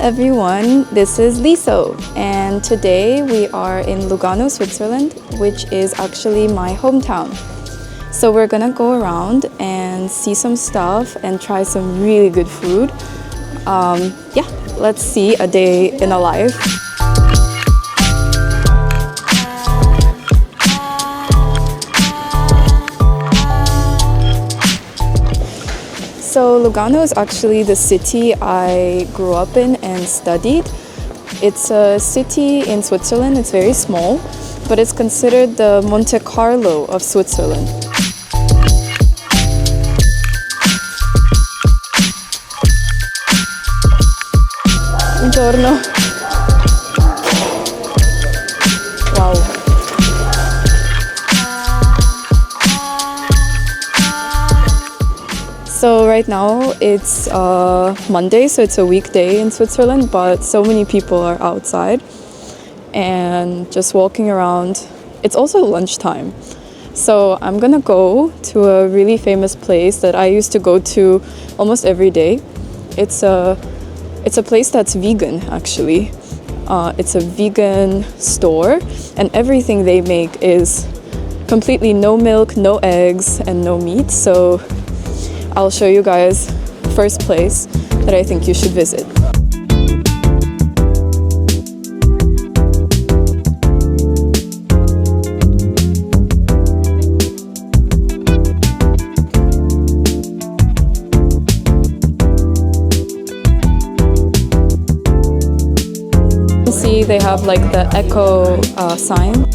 everyone, this is LiSo, and today we are in Lugano, Switzerland, which is actually my hometown. So we're gonna go around and see some stuff and try some really good food. Yeah, let's see a day in a life. So Lugano is actually the city I grew up in and studied. It's a city in Switzerland, it's very small, but it's considered the Monte Carlo of Switzerland. Buongiorno. Wow. So right now it's Monday, so it's a weekday in Switzerland, but so many people are outside and just walking around. It's also lunchtime. So I'm gonna go to a really famous place that I used to go to almost every day. It's a place that's vegan, actually. It's a vegan store, and everything they make is completely no milk, no eggs, and no meat. So I'll show you guys first place that I think you should visit. You see they have like the eco sign.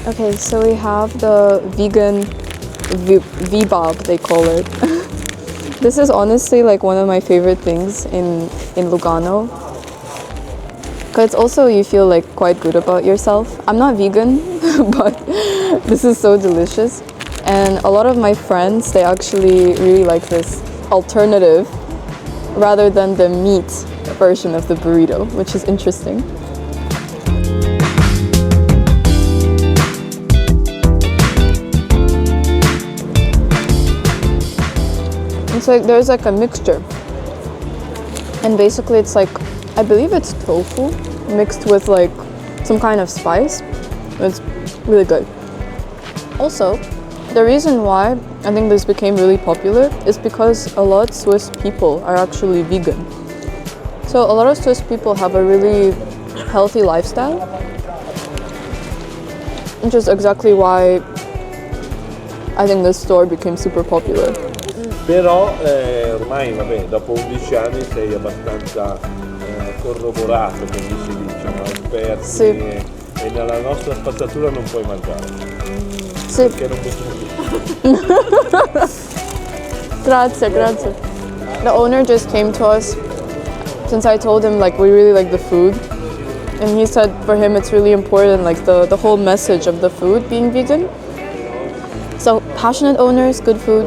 Okay, so we have the vegan Vebab, they call it. This is honestly like one of my favorite things in Lugano. Because also you feel like quite good about yourself. I'm not vegan, but this is so delicious. And a lot of my friends, they actually really like this alternative rather than the meat version of the burrito, which is interesting. It's like there's like a mixture, and basically it's like, I believe it's tofu mixed with like some kind of spice. It's really good. Also, the reason why I think this became really popular is because a lot of Swiss people are actually vegan. So a lot of Swiss people have a really healthy lifestyle, which is exactly why I think this store became super popular. Però ormai vabbè, dopo 11 anni sei abbastanza corroborato, come si dice, no? Esperti, sì. E nella nostra spazzatura non puoi mangiare. Sì. Perché non possiamo dire. Grazie, grazie. The owner just came to us since I told him like we really like the food, and he said for him it's really important, like the whole message of the food being vegan. So passionate owners, good food.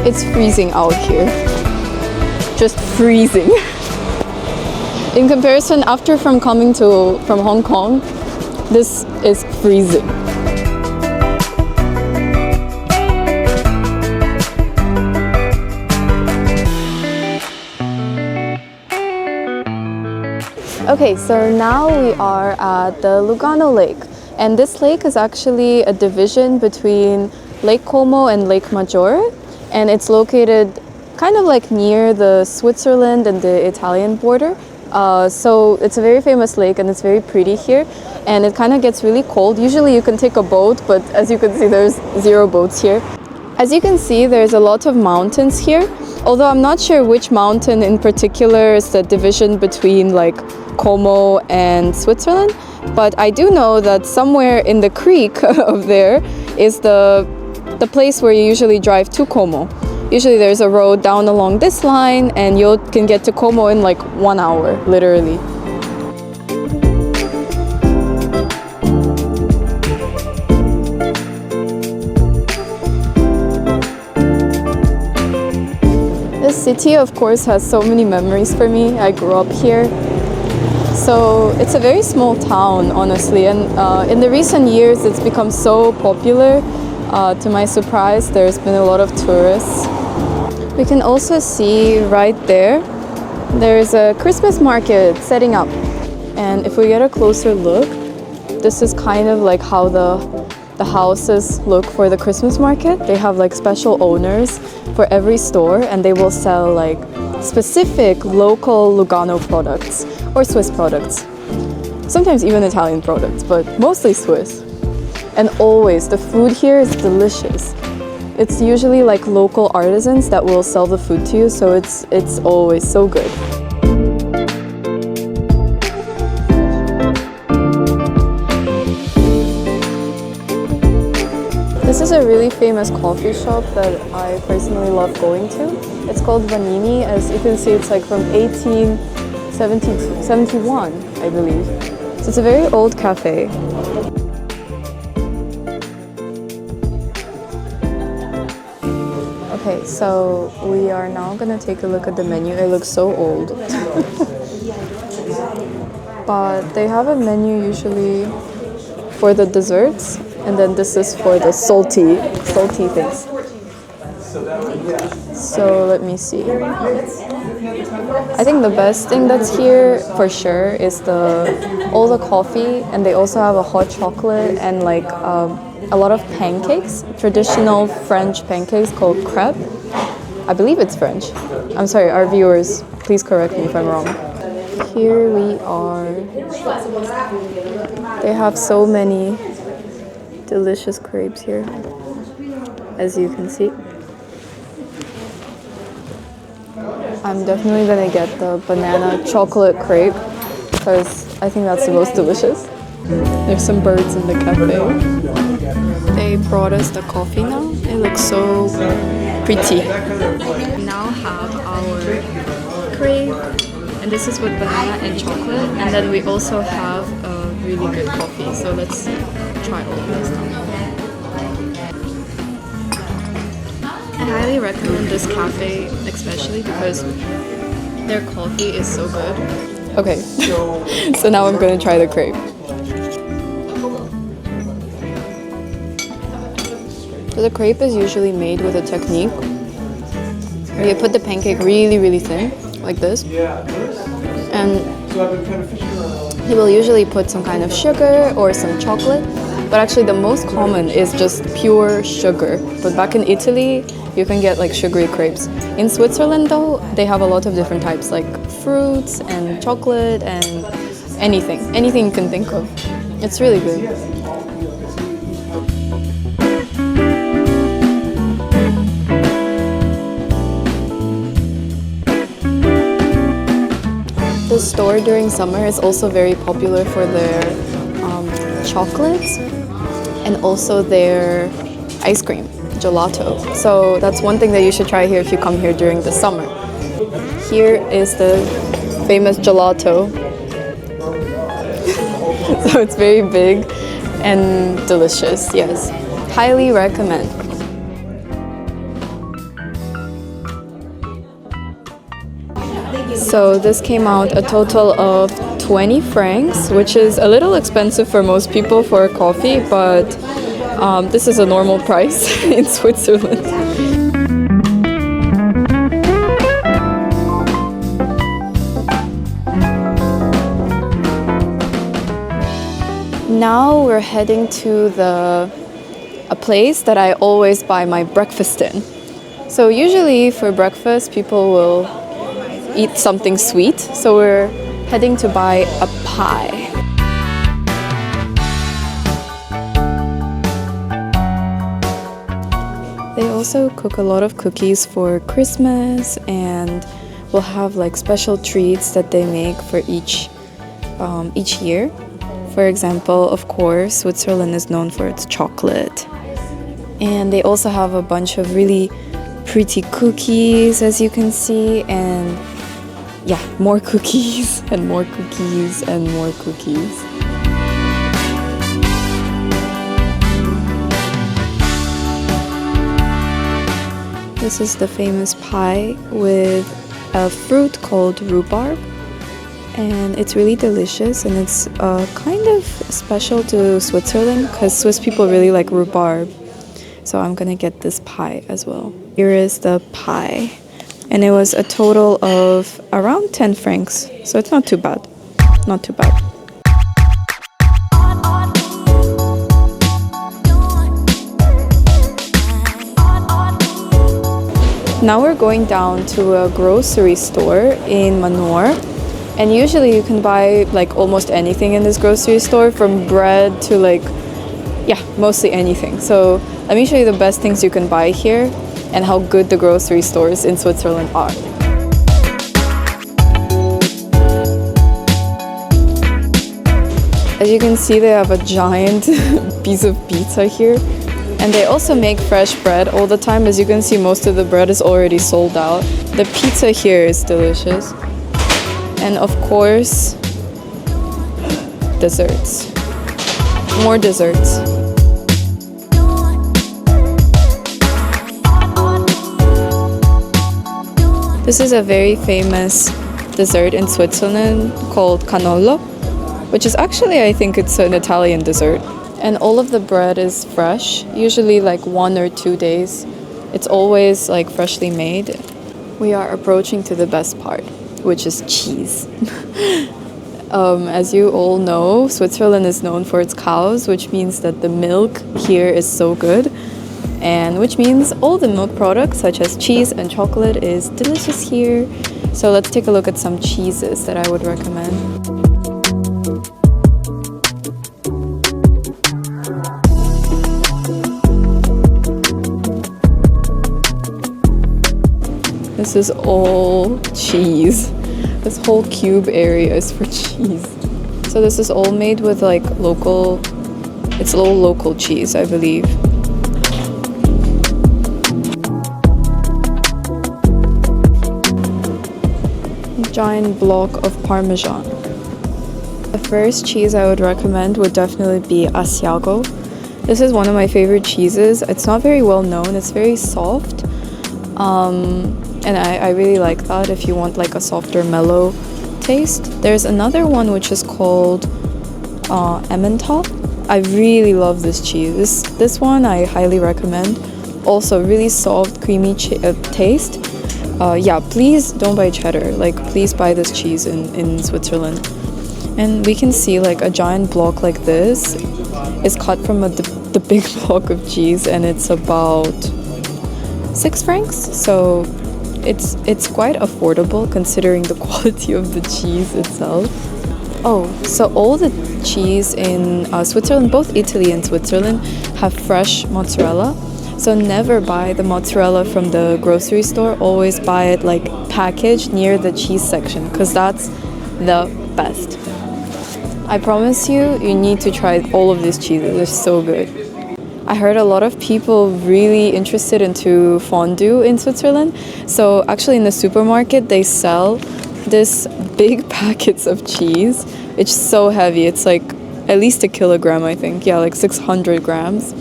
It's freezing out here. Just freezing. In comparison, after from Hong Kong, this is freezing. Okay, so now we are at the Lugano Lake, and this lake is actually a division between Lake Como and Lake Maggiore, and it's located kind of like near the Switzerland and the Italian border. So it's a very famous lake and it's very pretty here, and it kind of gets really cold. Usually you can take a boat, but as you can see there's zero boats here. As you can see, there's a lot of mountains here, although I'm not sure which mountain in particular is the division between like Como and Switzerland, but I do know that somewhere in the creek of there is the place where you usually drive to Como. Usually there's a road down along this line and you can get to Como in like 1 hour, literally. This city, of course, has so many memories for me. I grew up here. So it's a very small town, honestly, and in the recent years it's become so popular. To my surprise, there's been a lot of tourists. We can also see right there's a Christmas market setting up. And if we get a closer look, this is kind of like how the houses look for the Christmas market. They have like special owners for every store, and they will sell like specific local Lugano products or Swiss products. Sometimes even Italian products, but mostly Swiss. And always, the food here is delicious. It's usually like local artisans that will sell the food to you, so it's always so good. This is a really famous coffee shop that I personally love going to. It's called Vanini. As you can see, it's like from 1871, I believe. So it's a very old cafe. Okay, so we are now gonna take a look at the menu. It looks so old. But they have a menu usually for the desserts, and then this is for the salty things. So let me see. I think the best thing that's here for sure is all the coffee, and they also have a hot chocolate and like a lot of pancakes, traditional French pancakes called crepes. I believe it's French. I'm sorry, our viewers, please correct me if I'm wrong. Here we are. They have so many delicious crepes here, as you can see. I'm definitely gonna get the banana chocolate crepe because I think that's the most delicious. There's some birds in the cafe. They brought us the coffee now. It looks so pretty. We now have our crepe, and this is with banana and chocolate. And then we also have a really good coffee. So let's try all of this now. I highly recommend this cafe, especially because their coffee is so good. Okay, so now I'm gonna try the crepe. So the crepe is usually made with a technique where you put the pancake really, really thin, like this. And you will usually put some kind of sugar or some chocolate, but actually the most common is just pure sugar. But back in Italy, you can get like sugary crepes. In Switzerland though, they have a lot of different types, like fruits and chocolate and anything you can think of. It's really good. The store during summer is also very popular for their chocolates and also their ice cream, gelato. So that's one thing that you should try here if you come here during the summer. Here is the famous gelato. So it's very big and delicious, yes. Highly recommend. So this came out a total of 20 francs, which is a little expensive for most people for a coffee, but this is a normal price in Switzerland. Now we're heading to a place that I always buy my breakfast in. So usually for breakfast, people will eat something sweet, so we're heading to buy a pie. They also cook a lot of cookies for Christmas, and we'll have like special treats that they make for each year. For example, of course, Switzerland is known for its chocolate. And they also have a bunch of really pretty cookies, as you can see, and yeah, more cookies and more cookies and more cookies. This is the famous pie with a fruit called rhubarb, and it's really delicious, and it's kind of special to Switzerland because Swiss people really like rhubarb. So I'm gonna get this pie as well. Here is the pie, and it was a total of around 10 francs, so it's not too bad. Not too bad. Now we're going down to a grocery store in Manor, and usually you can buy like almost anything in this grocery store, from bread to like, yeah, mostly anything. So let me show you the best things you can buy here and how good the grocery stores in Switzerland are. As you can see, they have a giant piece of pizza here. And they also make fresh bread all the time. As you can see, most of the bread is already sold out. The pizza here is delicious. And of course, desserts. More desserts. This is a very famous dessert in Switzerland called cannolo, which is actually, I think it's an Italian dessert. And all of the bread is fresh, usually like 1 or 2 days. It's always like freshly made. We are approaching to the best part, which is cheese. As you all know, Switzerland is known for its cows, which means that the milk here is so good. And which means all the milk products such as cheese and chocolate is delicious here. So let's take a look at some cheeses that I would recommend. This is all cheese. This whole cube area is for cheese. So this is all made with like local, it's all local cheese, I believe. Giant block of Parmesan. The first cheese I would recommend would definitely be Asiago. This is one of my favorite cheeses. It's not very well known. It's very soft. And I really like that if you want like a softer, mellow taste. There's another one which is called Emmental. I really love this cheese. This one I highly recommend. Also really soft, creamy taste. Yeah, please don't buy cheddar. Like, please buy this cheese in Switzerland. And we can see like a giant block like this is cut from the big block of cheese, and it's about 6 francs. So it's quite affordable considering the quality of the cheese itself. Oh, so all the cheese in Switzerland, both Italy and Switzerland, have fresh mozzarella. So never buy the mozzarella from the grocery store. Always buy it like packaged near the cheese section, because that's the best. I promise you, you need to try all of these cheeses. They're so good. I heard a lot of people really interested into fondue in Switzerland. So actually in the supermarket, they sell this big packets of cheese. It's so heavy. It's like at least a kilogram, I think. Yeah, like 600 grams.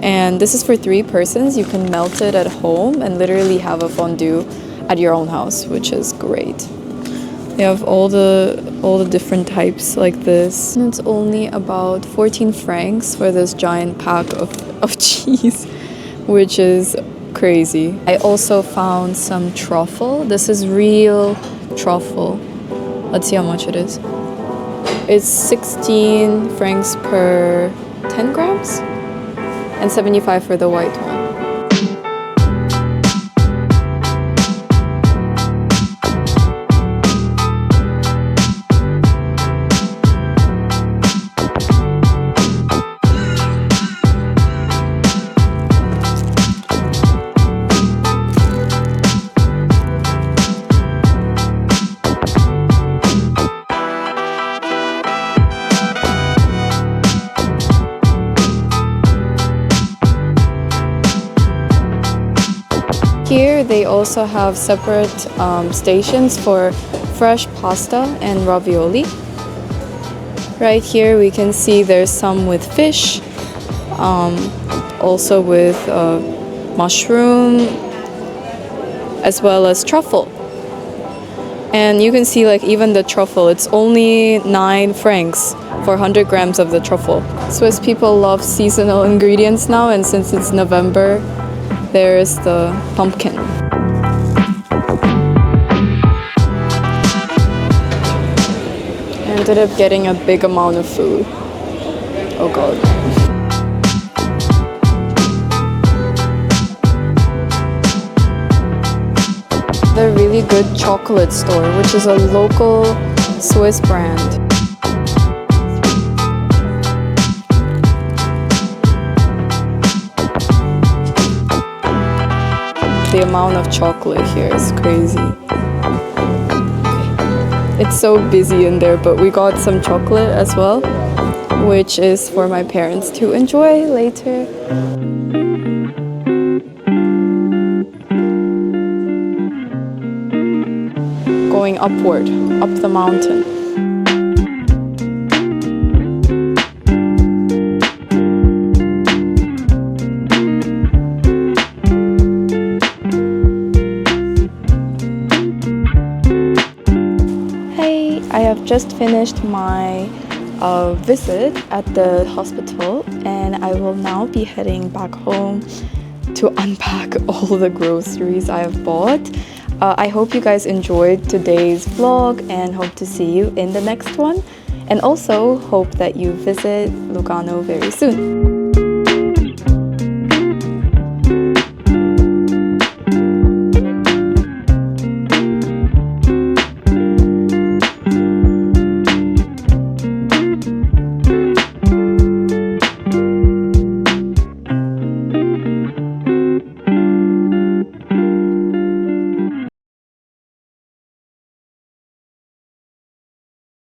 And this is for 3 persons. You can melt it at home and literally have a fondue at your own house, which is great. They have all the different types like this. And it's only about 14 francs for this giant pack of cheese, which is crazy. I also found some truffle. This is real truffle. Let's see how much it is. It's 16 francs per 10 grams and 75 for the white one. they also have separate stations for fresh pasta and ravioli. Right here we can see there's some with fish, also with mushroom, as well as truffle. And you can see like even the truffle, it's only 9 francs for 100 grams of the truffle. Swiss people love seasonal ingredients now, and since it's November, there's the pumpkin. I ended up getting a big amount of food. Oh god. A really good chocolate store, which is a local Swiss brand. The amount of chocolate here is crazy. It's so busy in there, but we got some chocolate as well, which is for my parents to enjoy later. Going upward, up the mountain. Hey, I have just finished my visit at the hospital, and I will now be heading back home to unpack all the groceries I have bought. I hope you guys enjoyed today's vlog and hope to see you in the next one. And also hope that you visit Lugano very soon.